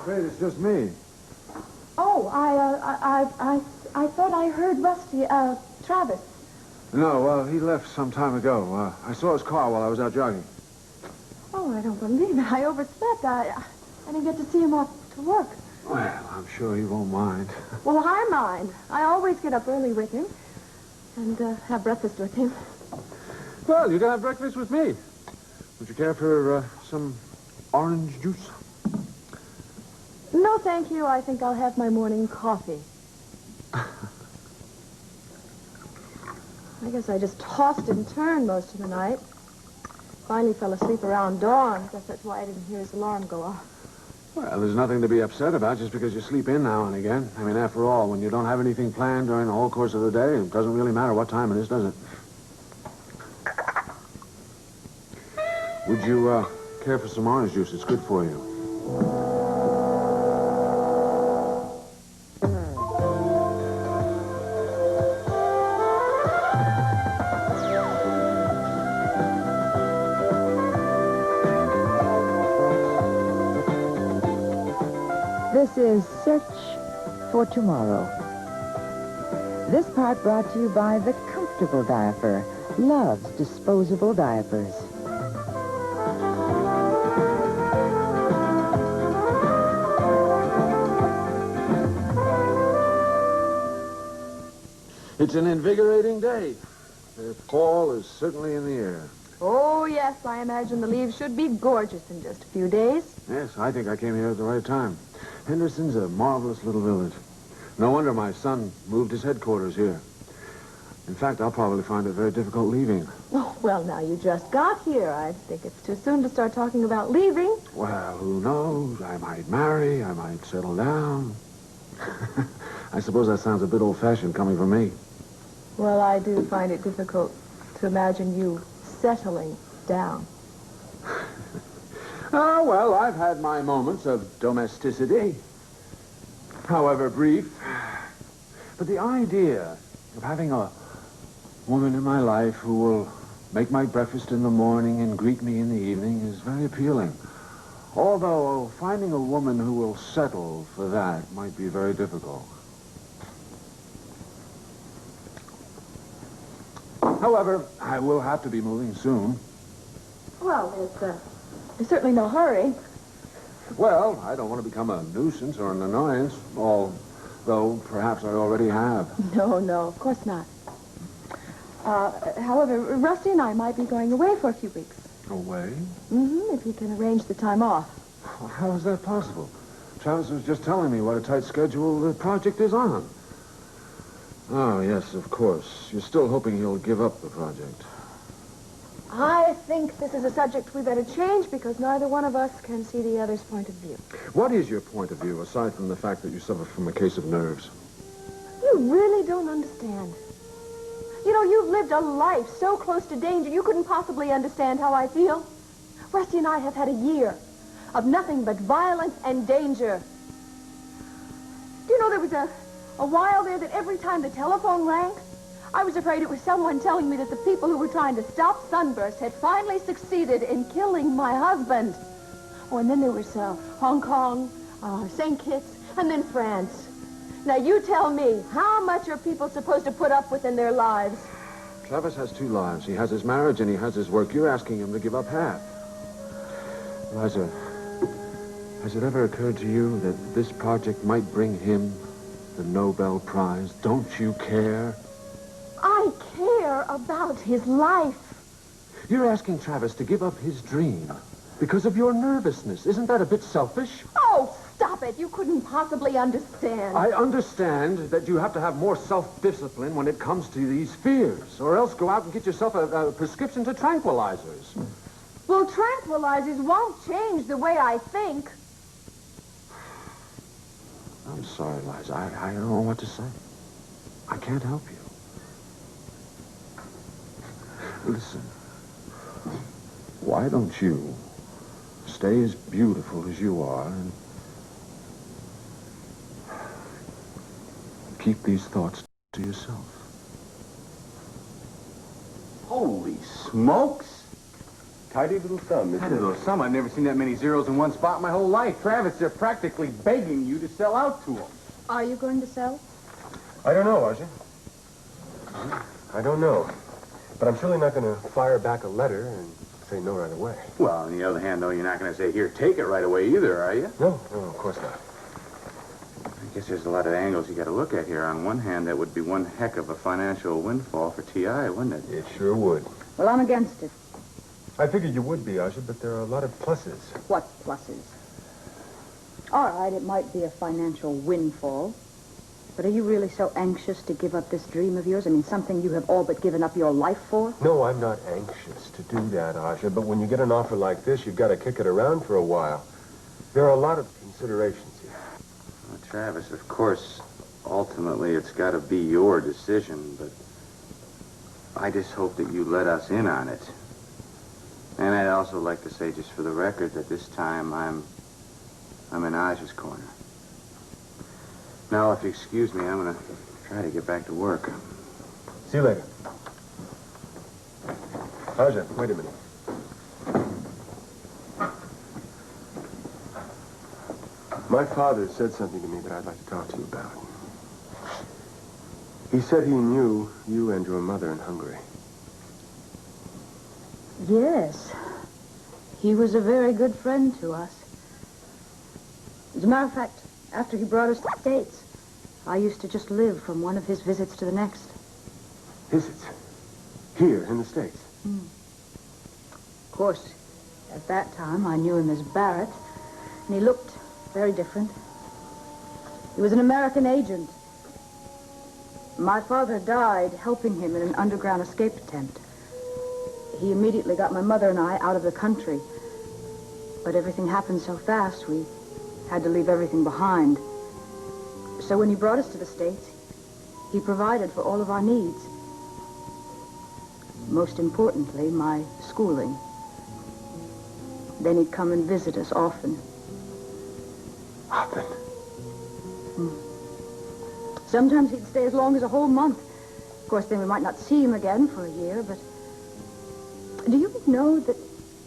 afraid it's just me. Oh, I thought I heard Rusty, Travis. No, well, he left some time ago. I saw his car while I was out jogging. Oh, I don't believe it. I overslept. I didn't get to see him off to work. Well, I'm sure he won't mind. Well, I mind. I always get up early with him and have breakfast with him. Well, you can have breakfast with me. Would you care for some orange juice? No, thank you. I think I'll have my morning coffee. I guess I just tossed and turned most of the night. Finally fell asleep around dawn. Guess that's why I didn't hear his alarm go off. Well, there's nothing to be upset about just because you sleep in now and again. I mean, after all, when you don't have anything planned during the whole course of the day, it doesn't really matter what time it is, does it? Would you care for some orange juice? It's good for you. This is Search for Tomorrow. This part brought to you by the Comfortable Diaper, Love's disposable diapers. It's an invigorating day. The fall is certainly in the air. Oh, yes, I imagine the leaves should be gorgeous in just a few days. Yes, I think I came here at the right time. Henderson's a marvelous little village. No wonder my son moved his headquarters here. In fact, I'll probably find it very difficult leaving. Oh, well, now you just got here. I think it's too soon to start talking about leaving. Well, who knows? I might marry. I might settle down. I suppose that sounds a bit old-fashioned coming from me. Well, I do find it difficult to imagine you settling down. Oh, well, I've had my moments of domesticity, however brief. But the idea of having a woman in my life who will make my breakfast in the morning and greet me in the evening is very appealing. Although finding a woman who will settle for that might be very difficult. However, I will have to be moving soon. Well, there's certainly no hurry. Well, I don't want to become a nuisance or an annoyance, although perhaps I already have. No, of course not. However, Rusty and I might be going away for a few weeks. Away? Mm-hmm, if you can arrange the time off. Well, how is that possible? Travis was just telling me what a tight schedule the project is on. Oh, yes, of course. You're still hoping he'll give up the project. I think this is a subject we better change because neither one of us can see the other's point of view. What is your point of view, aside from the fact that you suffer from a case of nerves? You really don't understand. You know, you've lived a life so close to danger, you couldn't possibly understand how I feel. Rusty and I have had a year of nothing but violence and danger. Do you know there was a while there that every time the telephone rang, I was afraid it was someone telling me that the people who were trying to stop Sunburst had finally succeeded in killing my husband. Oh, and then there was Hong Kong, St. Kitts, and then France. Now, you tell me, how much are people supposed to put up with in their lives? Travis has two lives. He has his marriage and he has his work. You're asking him to give up half. Eliza, has it ever occurred to you that this project might bring him the Nobel Prize? Don't you care? I care about his life. You're asking Travis to give up his dream because of your nervousness. Isn't that a bit selfish? Oh, stop it. You couldn't possibly understand. I understand that you have to have more self-discipline when it comes to these fears, or else go out and get yourself a prescription to tranquilizers. Well, tranquilizers won't change the way I think. I'm sorry, Liza. I don't know what to say. I can't help you. Listen, why don't you stay as beautiful as you are and keep these thoughts to yourself? Holy smokes. tidy little sum, isn't Tidy it? little sum. I've never seen that many zeros in one spot in my whole life. Travis, they're practically begging you to sell out to them. Are you going to sell? I don't know, Archie. I don't know. But I'm surely not going to fire back a letter and say no right away. Well, on the other hand, though, you're not going to say, here, take it right away either, are you? No, of course not. I guess there's a lot of angles you got to look at here. On one hand, that would be one heck of a financial windfall for T.I., wouldn't it? It sure would. Well, I'm against it. I figured you would be, Archie, but there are a lot of pluses. What pluses? All right, it might be a financial windfall. But are you really so anxious to give up this dream of yours? I mean, something you have all but given up your life for? No, I'm not anxious to do that, Asha, but when you get an offer like this, you've got to kick it around for a while. There are a lot of considerations here. Well, Travis, of course, ultimately it's got to be your decision, but I just hope that you let us in on it. And I'd also like to say, just for the record, that this time I'm in Aj's corner. Now, if you excuse me, I'm going to try to get back to work. See you later. Aja, wait a minute. My father said something to me that I'd like to talk to you about. He said he knew you and your mother in Hungary. Yes. He was a very good friend to us. As a matter of fact, after he brought us to the States, I used to just live from one of his visits to the next. Visits? Here, in the States? Of course, at that time, I knew him as Barrett, and he looked very different. He was an American agent. My father died helping him in an underground escape attempt. He immediately got my mother and I out of the country. But everything happened so fast, we had to leave everything behind. So when he brought us to the States, he provided for all of our needs. Most importantly, my schooling. Then he'd come and visit us often. Often? Sometimes he'd stay as long as a whole month. Of course, then we might not see him again for a year, but... Do you know that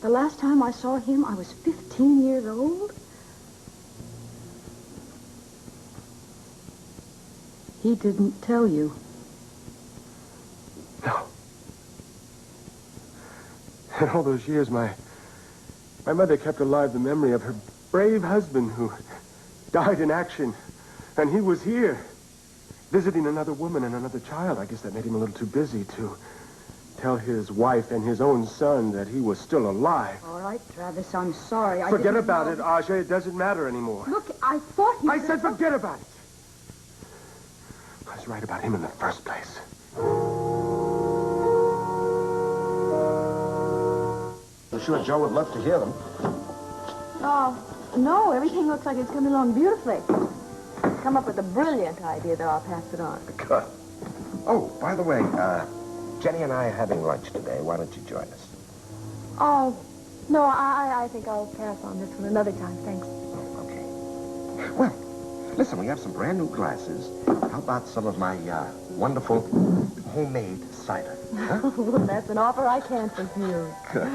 the last time I saw him, I was 15 years old? He didn't tell you. No. In all those years, my mother kept alive the memory of her brave husband who died in action. And he was here, visiting another woman and another child. I guess that made him a little too busy to tell his wife and his own son that he was still alive. All right, Travis, I'm sorry. Forget about it, Aja. It doesn't matter anymore. Look, I thought he... I said forget about it. I was right about him in the first place. I'm sure Joe would love to hear them. Oh, no, everything looks like it's coming along beautifully. Come up with a brilliant idea, though. I'll pass it on. Good. Oh, by the way, Jenny and I are having lunch today. Why don't you join us? Oh, no, I think I'll pass on this one another time. Thanks. Oh, okay. Well, listen, we have some brand new glasses. How about some of my wonderful homemade cider? Huh? Well, that's an offer I can't refuse. Good.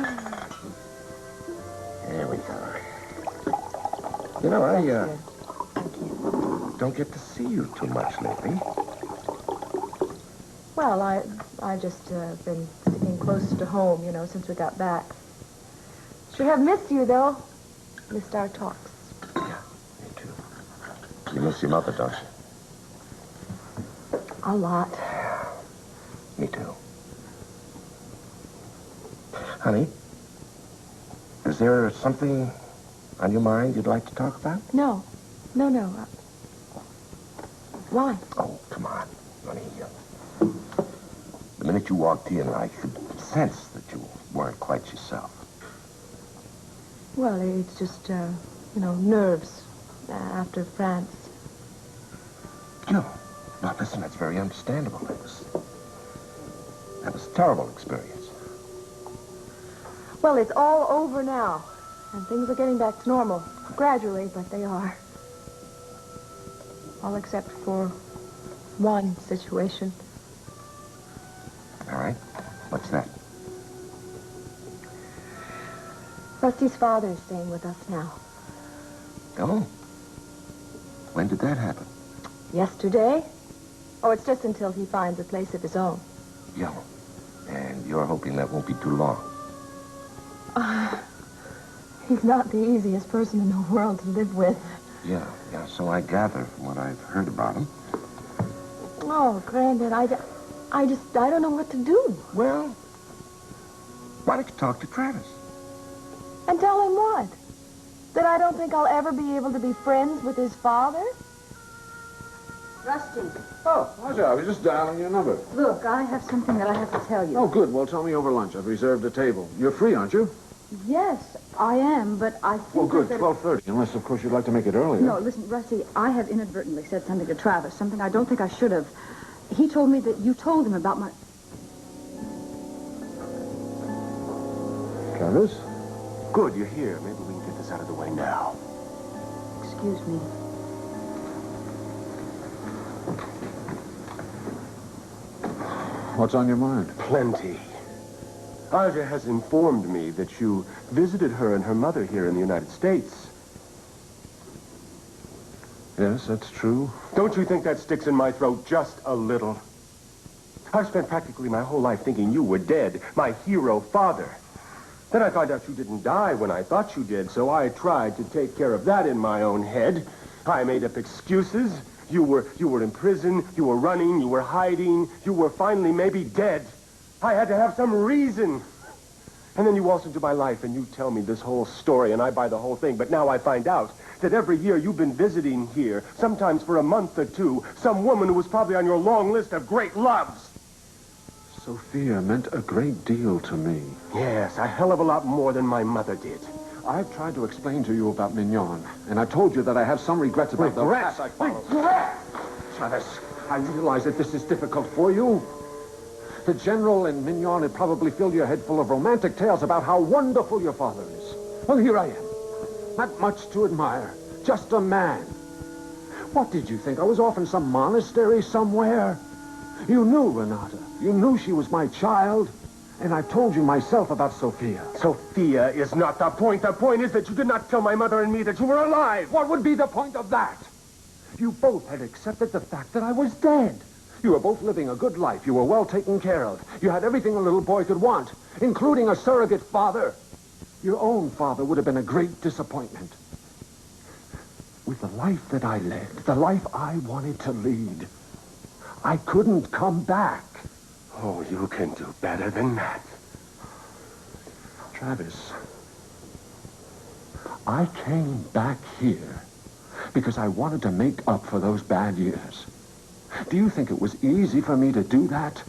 There we go. You know, I don't get to see you too much lately. Well, I've just been sticking close to home, since we got back. Sure have missed you, though. Missed our talks. Yeah, me too. You miss your mother, don't you? A lot. Me too. Honey, is there something on your mind you'd like to talk about? No. Why? Oh, come on, honey. The minute you walked in, I could sense that you weren't quite yourself. Well, it's just, nerves after France. No, listen, that's very understandable. That was a terrible experience. Well, it's all over now, and things are getting back to normal. Gradually, but they are. All except for one situation. All right, what's that? Rusty's father is staying with us now. Oh. When did that happen? Yesterday? Oh, it's just until he finds a place of his own. Yeah. And you're hoping that won't be too long. He's not the easiest person in the world to live with. Yeah, so I gather from what I've heard about him. Oh, Granddad, I don't know what to do. Well, why don't you talk to Travis? And tell him what? That I don't think I'll ever be able to be friends with his father? Rusty, Oh, Roger, I was just dialing your number. look, I have something that I have to tell you. Oh, good. Well, tell me over lunch. I've reserved a table. You're free, aren't you? Yes, I am, but I think Well, good. that... 12:30, unless, of course, you'd like to make it earlier. No, listen, Rusty, I have inadvertently said something to Travis, something I don't think I should have. He told me that you told him about my... Travis? Good, you're here. Maybe we can get this out of the way now. Excuse me. What's on your mind? Plenty. Aja has informed me that you visited her and her mother here in the United States. Yes, that's true. Don't you think that sticks in my throat just a little? I've spent practically my whole life thinking you were dead, my hero father. Then I found out you didn't die when I thought you did, so I tried to take care of that in my own head. I made up excuses. You were in prison, you were running, you were hiding, you were finally maybe dead. I had to have some reason. And then you waltz into my life and you tell me this whole story and I buy the whole thing. But now I find out that every year you've been visiting here, sometimes for a month or two, some woman who was probably on your long list of great loves. Sophia meant a great deal to me. Yes, a hell of a lot more than my mother did. I've tried to explain to you about Mignon, and I told you that I have some regrets about the path I followed. Travis, I realize that this is difficult for you. The General and Mignon had probably filled your head full of romantic tales about how wonderful your father is. Well, here I am. Not much to admire. Just a man. What did you think? I was off in some monastery somewhere? You knew Renata. You knew she was my child. And I told you myself about Sophia. Sophia is not the point. The point is that you did not tell my mother and me that you were alive. What would be the point of that? You both had accepted the fact that I was dead. You were both living a good life. You were well taken care of. You had everything a little boy could want, including a surrogate father. Your own father would have been a great disappointment. With the life that I led, the life I wanted to lead, I couldn't come back. Oh, you can do better than that. Travis, I came back here because I wanted to make up for those bad years. Do you think it was easy for me to do that?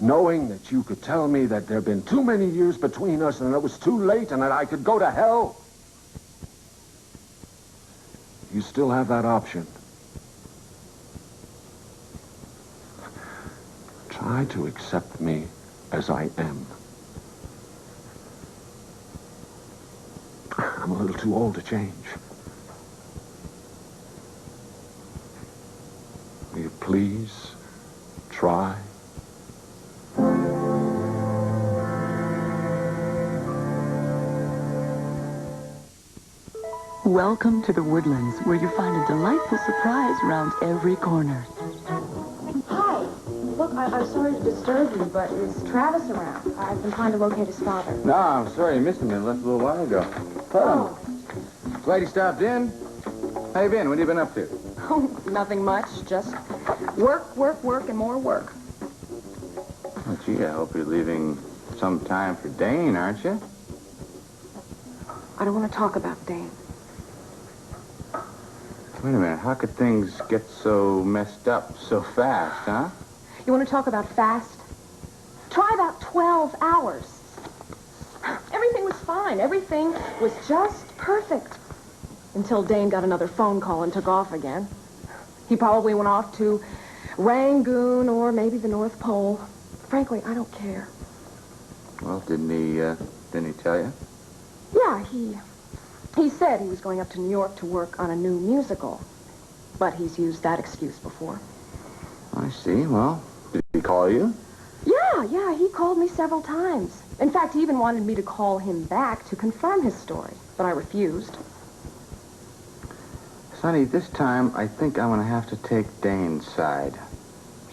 Knowing that you could tell me that there had been too many years between us and it was too late and that I could go to hell? You still have that option. Try to accept me as I am. I'm a little too old to change. Will you please try? Welcome to the Woodlands, where you find a delightful surprise around every corner. Hi. Look, I'm sorry to disturb you, but is Travis around? I've been trying to locate his father. No, I'm sorry you missed him. He left a little while ago. Oh. Glad you stopped in. How you been? What have you been up to? Oh, nothing much. Just work, work, work, and more work. Oh, gee, I hope you're leaving some time for Dane, aren't you? I don't want to talk about Dane. Wait a minute. How could things get so messed up so fast, huh? You want to talk about fast? Try about 12 hours. Everything was fine. Everything was just perfect. Until Dane got another phone call and took off again. He probably went off to Rangoon or maybe the North Pole. Frankly, I don't care. Well, didn't he tell you? Yeah, he said he was going up to New York to work on a new musical. But he's used that excuse before. I see. Well, did he call you? Yeah, he called me several times. In fact, he even wanted me to call him back to confirm his story, but I refused. Sonny, this time I think I'm going to have to take Dane's side.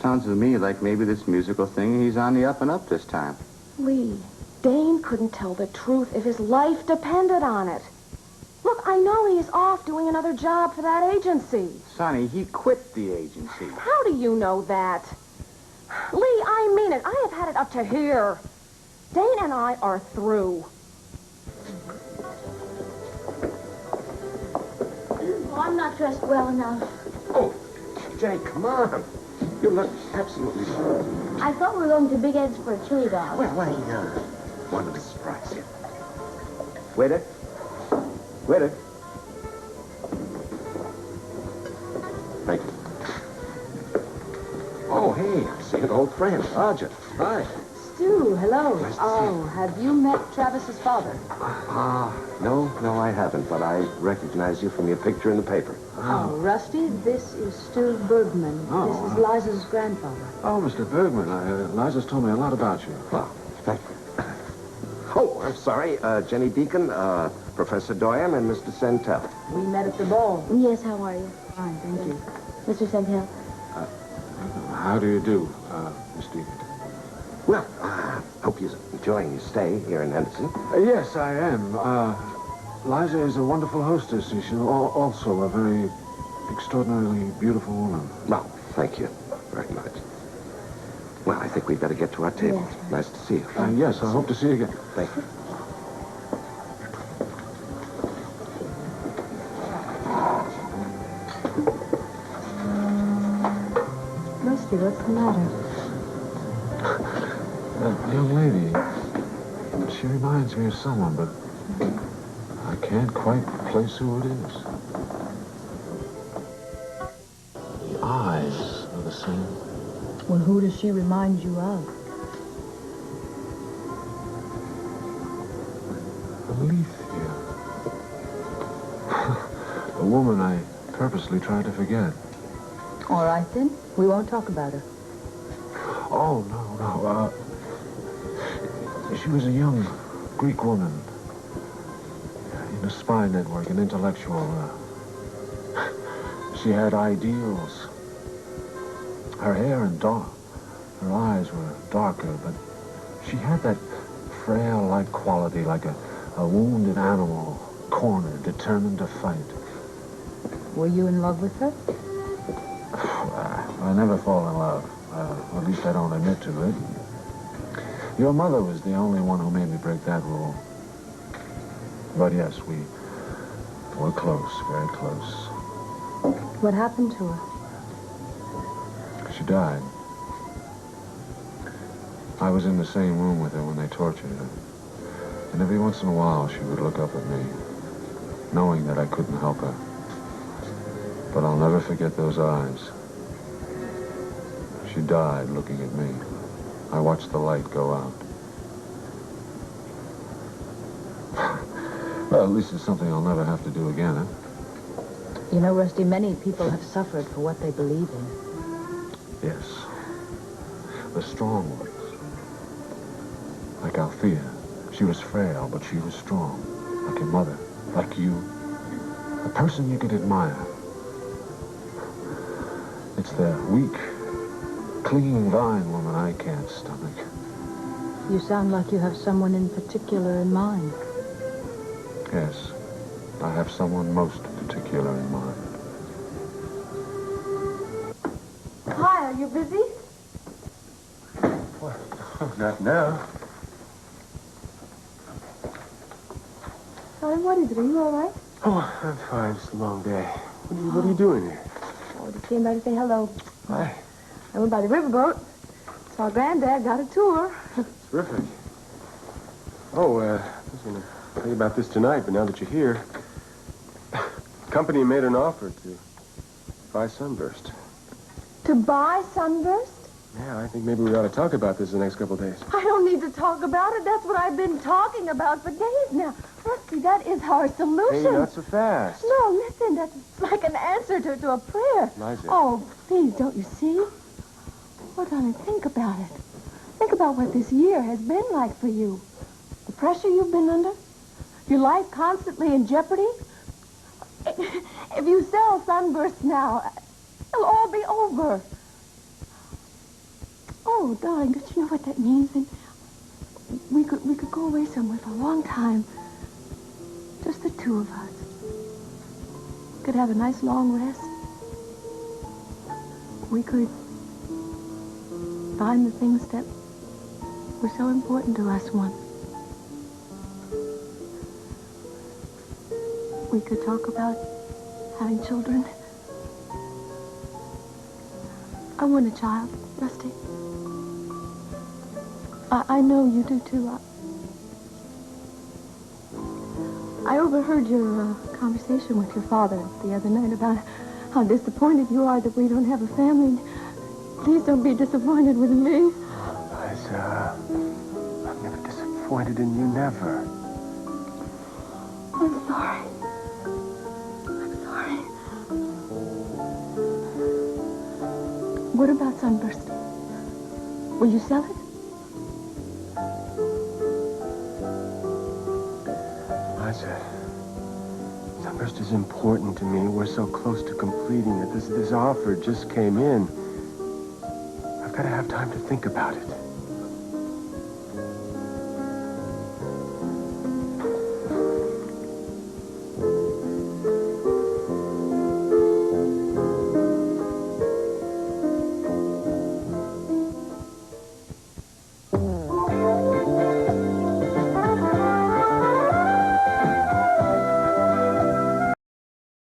Sounds to me like maybe this musical thing, he's on the up and up this time. Lee, Dane couldn't tell the truth if his life depended on it. Look, I know he's off doing another job for that agency. Sonny, he quit the agency. How do you know that? Lee, I mean it. I have had it up to here. Dane and I are through. Oh, I'm not dressed well enough. Oh, Jenny, come on. You look absolutely sure. I thought we were going to Big Ed's for a chili dog. Well, I wanted to surprise you. Waiter. Waiter. Thank you. Oh, hey, I see an old friend, Roger. Hi. Stu, hello. Nice to see Oh, have you met Travis's father? No, I haven't, but I recognize you from your picture in the paper. Oh, Rusty, this is Stu Bergman. Oh, This is Liza's grandfather. Oh, Mr. Bergman, Liza's told me a lot about you. Well, thank you. Oh, I'm sorry, Jenny Deacon, Professor Doyen, and Mr. Santel. We met at the ball. Yes, how are you? Fine, thank you. Mr. Santel? How do you do, Miss Deacon? Well, hope you're enjoying your stay here in Henderson. Yes, I am. Liza is a wonderful hostess. She's also a very extraordinarily beautiful woman. Well, thank you very much. Well, I think we'd better get to our table. Yes. Nice to see you. Yes, I hope to see you again. Thank you. Rusty, what's the matter? That young lady, she reminds me of someone, but I can't quite place who it is. The eyes are the same. Well, who does she remind you of? Alethea. A woman I purposely tried to forget. All right, then. We won't talk about her. Oh, no. She was a young Greek woman in a spy network, an intellectual. She had ideals. Her hair and her eyes were darker, but she had that frail-like quality, like a wounded animal, cornered, determined to fight. Were you in love with her? I never fall in love. At least I don't admit to it. Your mother was the only one who made me break that rule. But yes, we were close, very close. What happened to her? She died. I was in the same room with her when they tortured her. And every once in a while, she would look up at me, knowing that I couldn't help her. But I'll never forget those eyes. She died looking at me. I watched the light go out. Well, at least it's something I'll never have to do again, huh? You know, Rusty, many people have suffered for what they believe in. Yes. The strong ones. Like Althea. She was frail, but she was strong. Like your mother. Like you. A person you could admire. It's the weak, clinging vine woman I can't stomach. You sound like you have someone in particular in mind. Yes. I have someone most particular in mind. Hi, are you busy? Well, not now. Darling, what is it? Are you all right? Oh, I'm fine. It's a long day. What are you doing here? Oh, just came by to say hello. Hi. I went by the riverboat. Saw Granddad, got a tour. Terrific. Oh, I was going to tell you about this tonight, but now that you're here, company made an offer to buy Sunburst. To buy Sunburst? Yeah, I think maybe we ought to talk about this the next couple of days. I don't need to talk about it. That's what I've been talking about for days now. Rusty, that is our solution. Hey, not so fast. No, listen, that's like an answer to a prayer. Liza. Oh, please, don't you see? Oh, darling, think about it. Think about what this year has been like for you. The pressure you've been under. Your life constantly in jeopardy. If you sell Sunburst now, it'll all be over. Oh, darling, don't you know what that means? And we could go away somewhere for a long time. Just the two of us. Could have a nice long rest. We could find the things that were so important to us once. We could talk about having children. I want a child, Rusty. I know you do, too. I overheard your conversation with your father the other night about how disappointed you are that we don't have a family. Please don't be disappointed with me. Liza, I'm never disappointed in you, never. I'm sorry. I'm sorry. What about Sunburst? Will you sell it? Liza, Sunburst is important to me. We're so close to completing it. This offer just came in. I've got to have time to think about it.